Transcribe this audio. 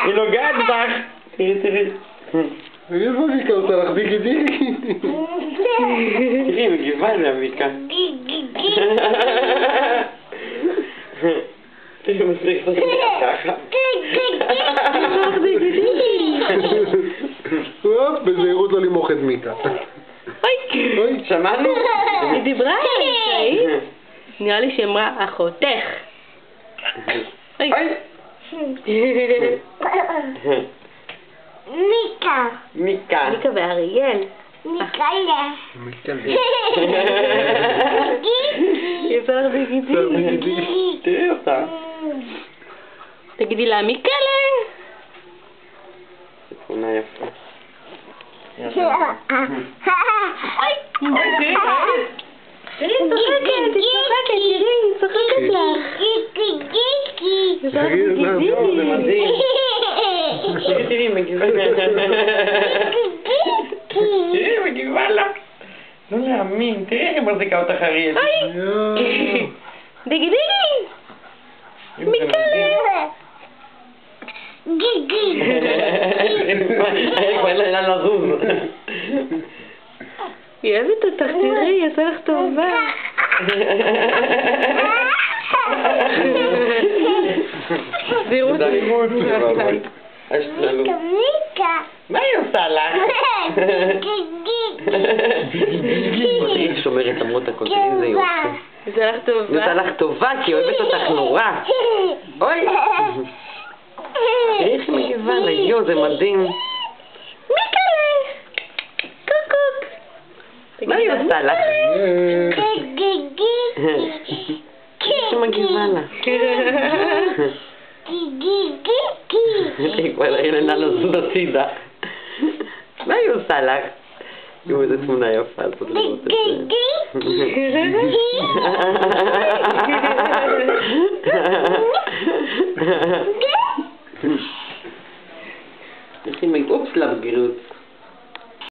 היא נוגעת בך. תראי. איפה מיקה עושה לך דיקי דיקי? תראי, היא מגיבה אליה מיקה. תראי, מספיק ככה. בזהירות לא למוח את מיקה. אוי, שמענו? היא דיברה עליי. נראה לי שאמרה אחותך. אוי. מיקה. מיקה ואריאל. מיקלה. היא עושה לך דיגידי. תראי אותה. תגידי לה מיקלה. תמונה יפה. היא צוחקת לך. זה מדהים. תראי, מגיבה לה. תראי, מגיבה לה. לא להאמין, תראי איך היא מחזיקה אותך אריאל. דיגידי. מיקלה. גיגי. כבר אין לה לזוז. היא אוהבת אותך, תראי, היא עושה לך טובה. זהירות. מיקה. מה היא עושה לך? היא שומרת למרות הכל, תראי איזה יופי. היא עושה לך טובה. היא עושה לך טובה כי היא אוהבת אותך נורא. אוי. תראי איך היא מגיבה לה, יו, זה מדהים. מיקלה. קוקוק. מה היא עושה לך? היא מגיבה לה. היא כבר אין לה לזוז הצידה. מה היא עושה לך? יו, איזה תמונה יפה. אופס לבגירות.